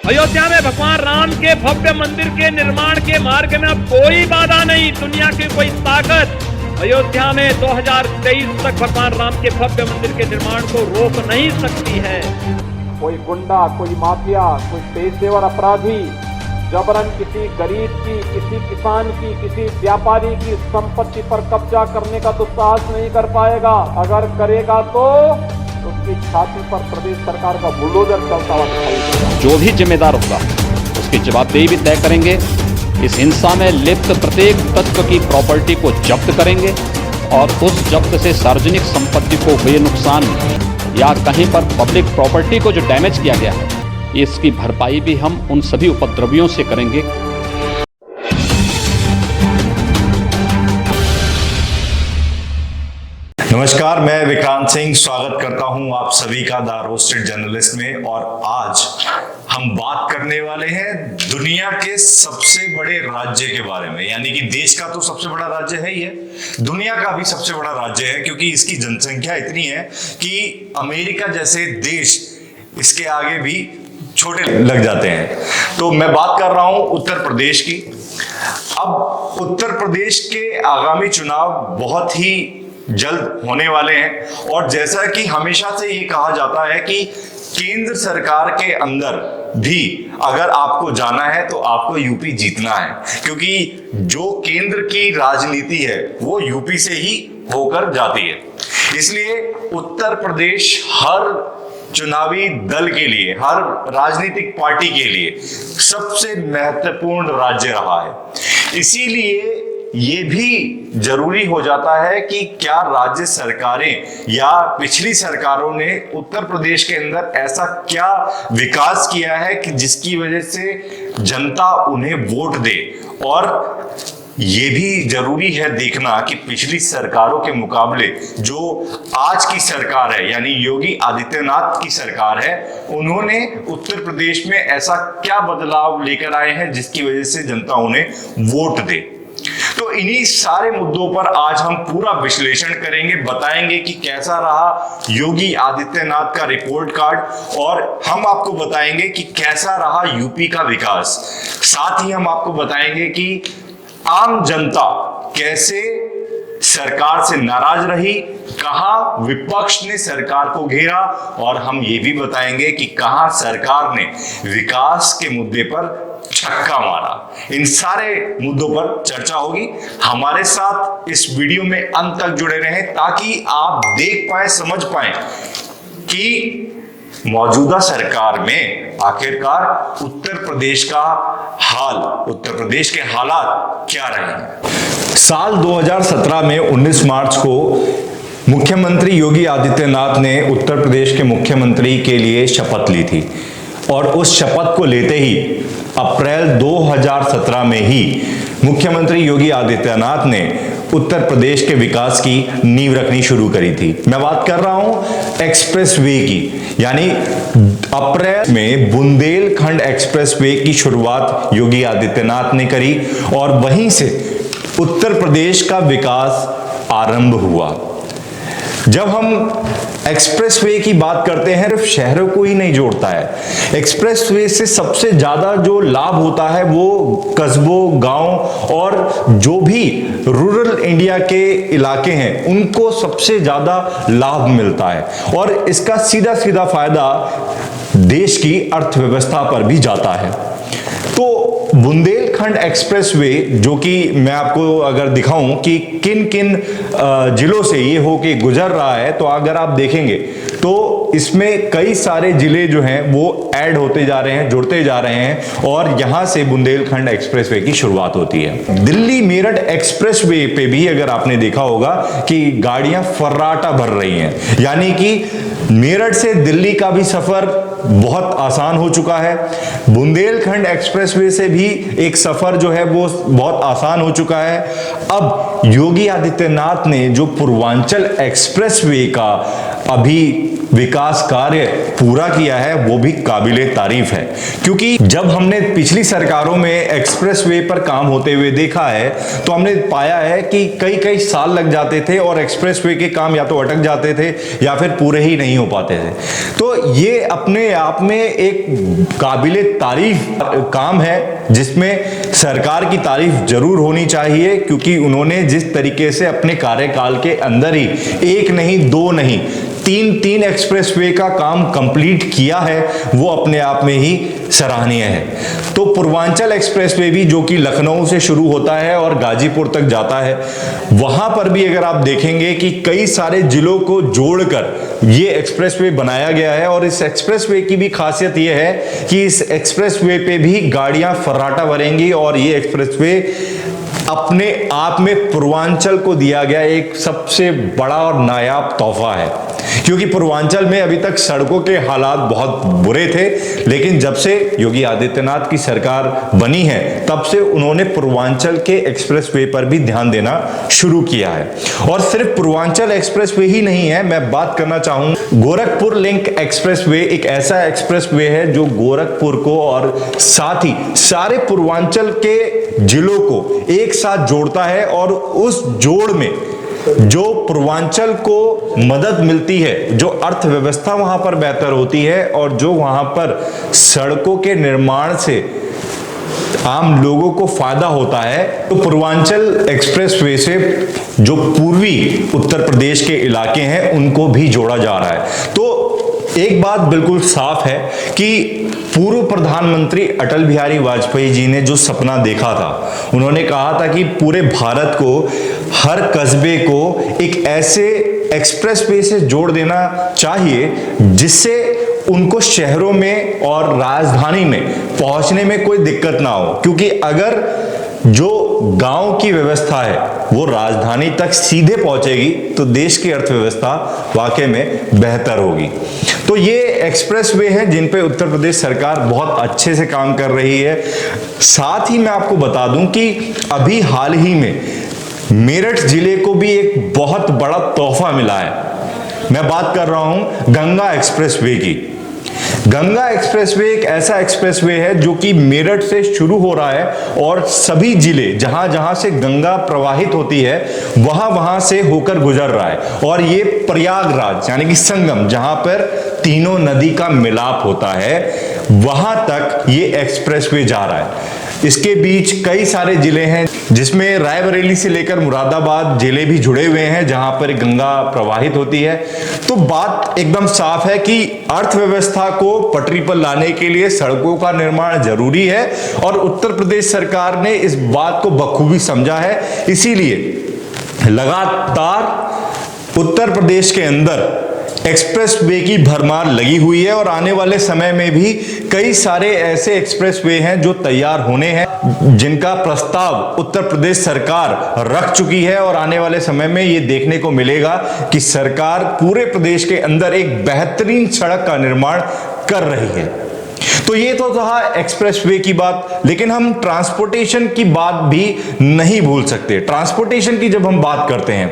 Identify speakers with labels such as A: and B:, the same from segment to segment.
A: अयोध्या में भगवान राम के भव्य मंदिर के निर्माण के मार्ग में अब कोई बाधा नहीं, दुनिया की कोई ताकत अयोध्या में 2023 तक भगवान राम के भव्य मंदिर के निर्माण को रोक नहीं सकती है।
B: कोई गुंडा, कोई माफिया, कोई पेशेवर अपराधी जबरन किसी गरीब की, किसी किसान की, किसी व्यापारी की संपत्ति पर कब्जा करने का तो साहस नहीं कर पाएगा। अगर करेगा तो उसकी छाती पर प्रदेश सरकार का बुलडोजर चलता हुआ दिखाई देगा।
C: जो भी जिम्मेदार होगा उसकी जवाबदेही भी तय करेंगे। इस हिंसा में लिप्त प्रत्येक तत्व की प्रॉपर्टी को जब्त करेंगे और उस जब्त से सार्वजनिक संपत्ति को हुए नुकसान या कहीं पर पब्लिक प्रॉपर्टी को जो डैमेज किया गया है, इसकी भरपाई भी हम उन सभी उपद्रवियों से करेंगे।
D: नमस्कार, मैं विक्रांत सिंह स्वागत करता हूं आप सभी का द रोस्टेड जर्नलिस्ट में। और आज हम बात करने वाले हैं दुनिया के सबसे बड़े राज्य के बारे में। यानी कि देश का तो सबसे बड़ा राज्य है ही है, दुनिया का भी सबसे बड़ा राज्य है, क्योंकि इसकी जनसंख्या इतनी है कि अमेरिका जैसे देश इसके आगे भी छोटे लग जाते हैं। तो मैं बात कर रहा हूं उत्तर प्रदेश की। अब उत्तर प्रदेश के आगामी चुनाव बहुत ही जल्द होने वाले हैं और जैसा कि हमेशा से ये कहा जाता है कि केंद्र सरकार के अंदर भी अगर आपको जाना है तो आपको यूपी जीतना है, क्योंकि जो केंद्र की राजनीति है वो यूपी से ही होकर जाती है। इसलिए उत्तर प्रदेश हर चुनावी दल के लिए, हर राजनीतिक पार्टी के लिए सबसे महत्वपूर्ण राज्य रहा है। इसीलिए ये भी जरूरी हो जाता है कि क्या राज्य सरकारें या पिछली सरकारों ने उत्तर प्रदेश के अंदर ऐसा क्या विकास किया है कि जिसकी वजह से जनता उन्हें वोट दे। और ये भी जरूरी है देखना कि पिछली सरकारों के मुकाबले जो आज की सरकार है, यानी योगी आदित्यनाथ की सरकार है, उन्होंने उत्तर प्रदेश में ऐसा क्या बदलाव लेकर आए हैं जिसकी वजह से जनता उन्हें वोट दे। तो इन्हीं सारे मुद्दों पर आज हम पूरा विश्लेषण करेंगे, बताएंगे कि कैसा रहा योगी आदित्यनाथ का रिपोर्ट कार्ड, और हम आपको बताएंगे कि कैसा रहा यूपी का विकास। साथ ही हम आपको बताएंगे कि आम जनता कैसे सरकार से नाराज रही, कहां विपक्ष ने सरकार को घेरा, और हम ये भी बताएंगे कि कहां सरकार ने विकास के मुद्दे पर छक्का मारा। इन सारे मुद्दों पर चर्चा होगी। हमारे साथ इस वीडियो में अंत तक जुड़े रहें ताकि आप देख पाए, समझ पाए कि मौजूदा सरकार में आखिरकार उत्तर प्रदेश का हाल, उत्तर प्रदेश के हालात क्या रहे। साल 2017 में 19 मार्च को मुख्यमंत्री योगी आदित्यनाथ ने उत्तर प्रदेश के मुख्यमंत्री के लिए शपथ ली थी, और उस शपथ को लेते ही अप्रैल 2017 में ही मुख्यमंत्री योगी आदित्यनाथ ने उत्तर प्रदेश के विकास की नींव रखनी शुरू करी थी। मैं बात कर रहा हूं एक्सप्रेसवे की, यानी अप्रैल में बुंदेलखंड एक्सप्रेसवे की शुरुआत योगी आदित्यनाथ ने करी और वहीं से उत्तर प्रदेश का विकास आरंभ हुआ। जब हम एक्सप्रेसवे की बात करते हैं, सिर्फ शहरों को ही नहीं जोड़ता है। एक्सप्रेसवे से सबसे ज्यादा जो लाभ होता है वो कस्बों, गांव और जो भी रूरल इंडिया के इलाके हैं उनको सबसे ज्यादा लाभ मिलता है, और इसका सीधा सीधा फायदा देश की अर्थव्यवस्था पर भी जाता है। तो बुंदेलखंड एक्सप्रेसवे, जो कि मैं आपको अगर दिखाऊं कि किन किन जिलों से ये होके गुजर रहा है, तो अगर आप देखेंगे तो इसमें कई सारे जिले जो हैं वो ऐड होते जा रहे हैं, जुड़ते जा रहे हैं, और यहां से बुंदेलखंड एक्सप्रेसवे की शुरुआत होती है। दिल्ली मेरठ एक्सप्रेसवे पे भी अगर आपने देखा होगा कि गाड़ियां फर्राटा भर रही हैं, यानी कि मेरठ से दिल्ली का भी सफर बहुत आसान हो चुका है। बुंदेलखंड एक्सप्रेसवे से भी एक सफर जो है वो बहुत आसान हो चुका है। अब योगी आदित्यनाथ ने जो पूर्वांचल एक्सप्रेसवे का अभी विकास कार्य पूरा किया है वो भी काबिले तारीफ है। क्योंकि जब हमने पिछली सरकारों में एक्सप्रेसवे पर काम होते हुए देखा है तो हमने पाया है कि कई कई साल लग जाते थे और एक्सप्रेसवे के काम या तो अटक जाते थे या फिर पूरे ही नहीं हो पाते थे। तो ये अपने आप में एक काबिले तारीफ काम है जिसमें सरकार की तारीफ जरूर होनी चाहिए, क्योंकि उन्होंने जिस तरीके से अपने कार्यकाल के अंदर ही एक नहीं दो नहीं तीन एक्सप्रेसवे का काम कंप्लीट किया है, वो अपने आप में ही सराहनीय है। तो पूर्वांचल एक्सप्रेसवे भी जो कि लखनऊ से शुरू होता है और गाजीपुर तक जाता है, वहां पर भी अगर आप देखेंगे कि कई सारे जिलों को जोड़कर ये एक्सप्रेसवे बनाया गया है। और इस एक्सप्रेसवे की भी खासियत ये है कि इस एक्सप्रेसवे पे भी गाड़ियां फर्राटा भरेंगी और ये एक्सप्रेसवे अपने आप में पूर्वांचल को दिया गया एक सबसे बड़ा और नायाब तोहफा है। क्योंकि पूर्वांचल में अभी तक सड़कों के हालात बहुत बुरे थे, लेकिन जब से योगी आदित्यनाथ की सरकार बनी है तब से उन्होंने पूर्वांचल के एक्सप्रेसवे पर भी ध्यान देना शुरू किया है। और सिर्फ पूर्वांचल एक्सप्रेसवे ही नहीं है, मैं बात करना चाहूंगा गोरखपुर लिंक एक्सप्रेसवे एक ऐसा एक्सप्रेसवे है जो गोरखपुर को और साथ ही सारे पूर्वांचल के जिलों को एक साथ जोड़ता है। और उस जोड़ में जो पूर्वांचल को मदद मिलती है, जो अर्थव्यवस्था वहां पर बेहतर होती है और जो वहां पर सड़कों के निर्माण से आम लोगों को फायदा होता है, तो पूर्वांचल एक्सप्रेसवे से जो पूर्वी उत्तर प्रदेश के इलाके हैं उनको भी जोड़ा जा रहा है। तो एक बात बिल्कुल साफ है कि पूर्व प्रधानमंत्री अटल बिहारी वाजपेयी जी ने जो सपना देखा था, उन्होंने कहा था कि पूरे भारत को, हर कस्बे को एक ऐसे एक्सप्रेसवे से जोड़ देना चाहिए जिससे उनको शहरों में और राजधानी में पहुंचने में कोई दिक्कत ना हो। क्योंकि अगर जो गांव की व्यवस्था है वो राजधानी तक सीधे पहुंचेगी तो देश की अर्थव्यवस्था वाकई में बेहतर होगी। तो ये एक्सप्रेसवे है जिन पे उत्तर प्रदेश सरकार बहुत अच्छे से काम कर रही है। साथ ही मैं आपको बता दूं कि अभी हाल ही में मेरठ जिले को भी एक बहुत बड़ा तोहफा मिला है। मैं बात कर रहा हूं गंगा एक्सप्रेसवे की। गंगा एक्सप्रेसवे एक ऐसा एक्सप्रेसवे है जो कि मेरठ से शुरू हो रहा है और सभी जिले जहां जहां से गंगा प्रवाहित होती है वहां वहां से होकर गुजर रहा है। और ये प्रयागराज यानी कि संगम, जहां पर तीनों नदी का मिलाप होता है, वहां तक ये एक्सप्रेसवे जा रहा है। इसके बीच कई सारे जिले हैं जिसमें रायबरेली से लेकर मुरादाबाद जिले भी जुड़े हुए हैं जहां पर गंगा प्रवाहित होती है। तो बात एकदम साफ है कि अर्थव्यवस्था को पटरी पर लाने के लिए सड़कों का निर्माण जरूरी है और उत्तर प्रदेश सरकार ने इस बात को बखूबी समझा है। इसीलिए लगातार उत्तर प्रदेश के अंदर एक्सप्रेसवे की भरमार लगी हुई है और आने वाले समय में भी कई सारे ऐसे एक्सप्रेसवे हैं जो तैयार होने हैं, जिनका प्रस्ताव उत्तर प्रदेश सरकार रख चुकी है। और आने वाले समय में ये देखने को मिलेगा कि सरकार पूरे प्रदेश के अंदर एक बेहतरीन सड़क का निर्माण कर रही है। तो ये तो था एक्सप्रेसवे की बात, लेकिन हम ट्रांसपोर्टेशन की बात भी नहीं भूल सकते। ट्रांसपोर्टेशन की जब हम बात करते हैं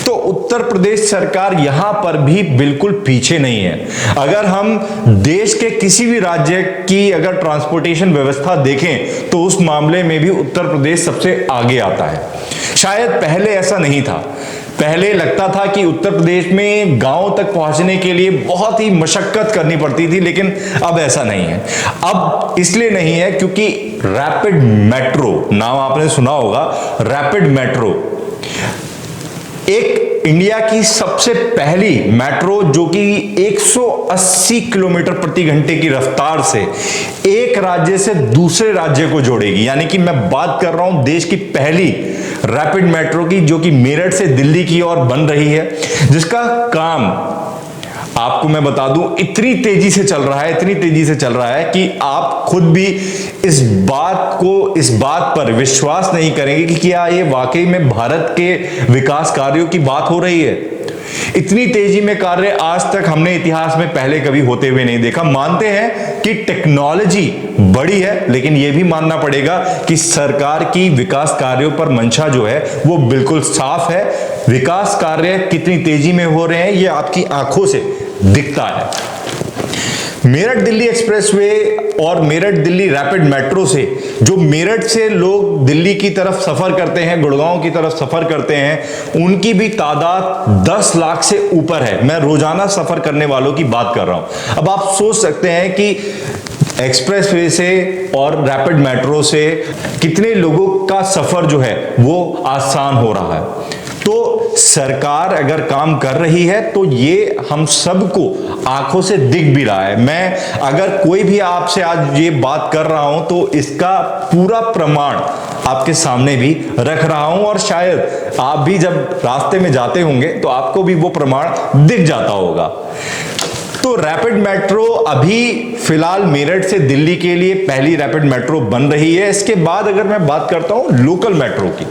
D: तो उत्तर प्रदेश सरकार यहां पर भी बिल्कुल पीछे नहीं है। अगर हम देश के किसी भी राज्य की अगर ट्रांसपोर्टेशन व्यवस्था देखें तो उस मामले में भी उत्तर प्रदेश सबसे आगे आता है। शायद पहले ऐसा नहीं था। पहले लगता था कि उत्तर प्रदेश में गांव तक पहुंचने के लिए बहुत ही मशक्कत करनी पड़ती थी, लेकिन अब ऐसा नहीं है। अब इसलिए नहीं है क्योंकि रैपिड मेट्रो, नाम आपने सुना होगा, रैपिड मेट्रो एक इंडिया की सबसे पहली मेट्रो जो कि 180 किलोमीटर प्रति घंटे की रफ्तार से एक राज्य से दूसरे राज्य को जोड़ेगी। यानी कि मैं बात कर रहा हूं देश की पहली रैपिड मेट्रो की, जो कि मेरठ से दिल्ली की ओर बन रही है, जिसका काम आपको मैं बता दूं इतनी तेजी से चल रहा है कि आप खुद भी इस बात पर विश्वास नहीं करेंगे कि क्या ये वाकई में भारत के विकास कार्यों की बात हो रही है। इतनी तेजी में कार्य आज तक हमने इतिहास में पहले कभी होते हुए नहीं देखा। मानते हैं कि टेक्नोलॉजी बड़ी है, लेकिन यह भी मानना पड़ेगा कि सरकार की विकास कार्यों पर मंशा जो है वो बिल्कुल साफ है। विकास कार्य कितनी तेजी में हो रहे हैं ये आपकी आंखों से दिखता है। मेरठ दिल्ली एक्सप्रेसवे और मेरठ दिल्ली रैपिड मेट्रो से जो मेरठ से लोग दिल्ली की तरफ सफर करते हैं, गुड़गांव की तरफ सफर करते हैं, उनकी भी तादाद 10 लाख से ऊपर है। मैं रोजाना सफर करने वालों की बात कर रहा हूं। अब आप सोच सकते हैं कि एक्सप्रेसवे से और रैपिड मेट्रो से कितने लोगों का सफर जो है वो आसान हो रहा है। तो सरकार अगर काम कर रही है तो ये हम सबको आंखों से दिख भी रहा है। मैं अगर कोई भी आपसे आज ये बात कर रहा हूं तो इसका पूरा प्रमाण आपके सामने भी रख रहा हूं, और शायद आप भी जब रास्ते में जाते होंगे तो आपको भी वो प्रमाण दिख जाता होगा। तो रैपिड मेट्रो अभी फिलहाल मेरठ से दिल्ली के लिए पहली रैपिड मेट्रो बन रही है। इसके बाद अगर मैं बात करता हूं लोकल मेट्रो की,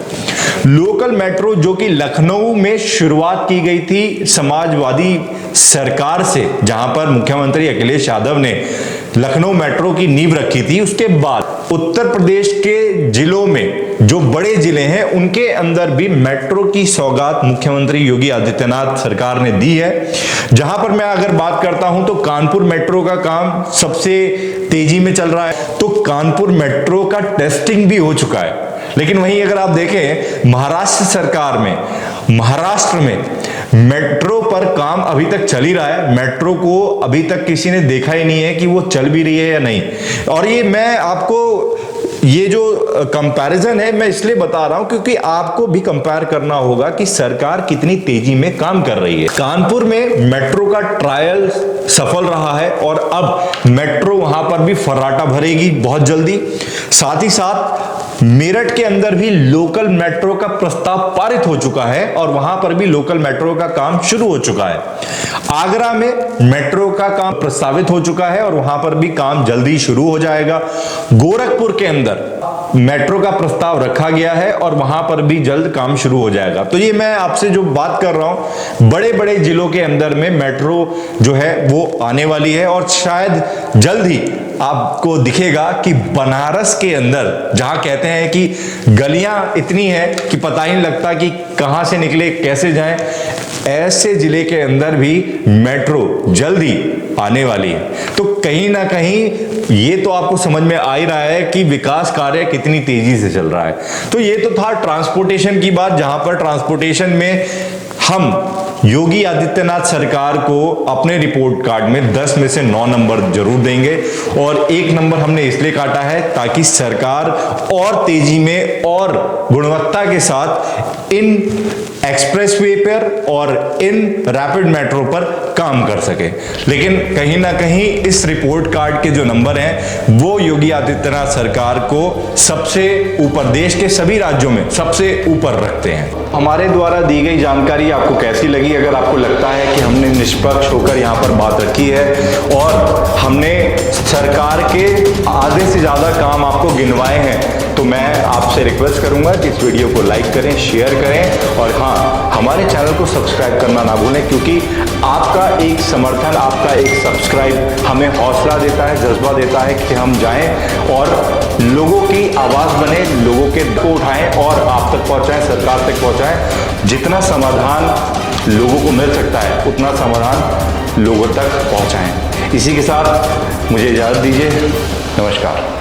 D: लोकल मेट्रो जो कि लखनऊ में शुरुआत की गई थी समाजवादी सरकार से, जहां पर मुख्यमंत्री अखिलेश यादव ने लखनऊ मेट्रो की नींव रखी थी। उसके बाद उत्तर प्रदेश के जिलों में जो बड़े जिले हैं उनके अंदर भी मेट्रो की सौगात मुख्यमंत्री योगी आदित्यनाथ सरकार ने दी है। जहां पर मैं अगर बात करता हूं तो कानपुर मेट्रो का काम सबसे तेजी में चल रहा है। तो कानपुर मेट्रो का टेस्टिंग भी हो चुका है। लेकिन वहीं अगर आप देखें महाराष्ट्र सरकार में, महाराष्ट्र में मेट्रो पर काम अभी तक चल ही रहा है। मेट्रो को अभी तक किसी ने देखा ही नहीं है कि वो चल भी रही है या नहीं। और ये मैं आपको ये जो कंपैरिजन है मैं इसलिए बता रहा हूं क्योंकि आपको भी कंपेयर करना होगा कि सरकार कितनी तेजी में काम कर रही है। कानपुर में मेट्रो का ट्रायल सफल रहा है और अब मेट्रो वहां पर भी फर्राटा भरेगी बहुत जल्दी। साथ ही साथ मेरठ के अंदर भी लोकल मेट्रो का प्रस्ताव पारित हो चुका है और वहां पर भी लोकल मेट्रो का काम शुरू हो चुका है। आगरा में मेट्रो का काम प्रस्तावित हो चुका है और वहां पर भी काम जल्दी शुरू हो जाएगा। गोरखपुर के अंदर मेट्रो का प्रस्ताव रखा गया है और वहां पर भी जल्द काम शुरू हो जाएगा। तो ये मैं आपसे जो बात कर रहा हूं, बड़े बड़े जिलों के अंदर में मेट्रो जो है वो आने वाली है और शायद जल्द ही आपको दिखेगा कि बनारस के अंदर, जहां कहते हैं कि गलियां इतनी हैं कि पता ही नहीं लगता कि कहां से निकले कैसे जाएं, ऐसे जिले के अंदर भी मेट्रो जल्द ही आने वाली है। तो कहीं ना कहीं ये तो आपको समझ में आ ही रहा है कि विकास कार्य कितनी तेजी से चल रहा है। तो ये तो था ट्रांसपोर्टेशन की बात, जहां पर ट्रांसपोर्टेशन में हम योगी आदित्यनाथ सरकार को अपने रिपोर्ट कार्ड में 10 में से 9 नंबर जरूर देंगे। और 1 नंबर हमने इसलिए काटा है ताकि सरकार और तेजी में और गुणवत्ता के साथ इन एक्सप्रेसवे पर और इन रैपिड मेट्रो पर काम कर सके। लेकिन कहीं ना कहीं इस रिपोर्ट कार्ड के जो नंबर हैं वो योगी आदित्यनाथ सरकार को सबसे ऊपर, देश के सभी राज्यों में सबसे ऊपर रखते हैं। हमारे द्वारा दी गई जानकारी आपको कैसी लगी? अगर आपको लगता है कि हमने निष्पक्ष होकर यहाँ पर बात रखी है और हमने सरकार के आधे से ज़्यादा काम आपको गिनवाए हैं, तो मैं आपसे रिक्वेस्ट करूंगा कि इस वीडियो को लाइक करें, शेयर करें और हाँ, हमारे चैनल को सब्सक्राइब करना ना भूलें, क्योंकि आपका एक समर्थन, आपका एक सब्सक्राइब हमें हौसला देता है, जज्बा देता है कि हम जाएं और लोगों की आवाज़ बने, लोगों के दुख उठाएं और आप तक पहुंचाएं, सरकार तक पहुंचाएं। जितना समाधान लोगों को मिल सकता है उतना समाधान लोगों तक पहुंचाएं। इसी के साथ मुझे इजाज़त दीजिए। नमस्कार।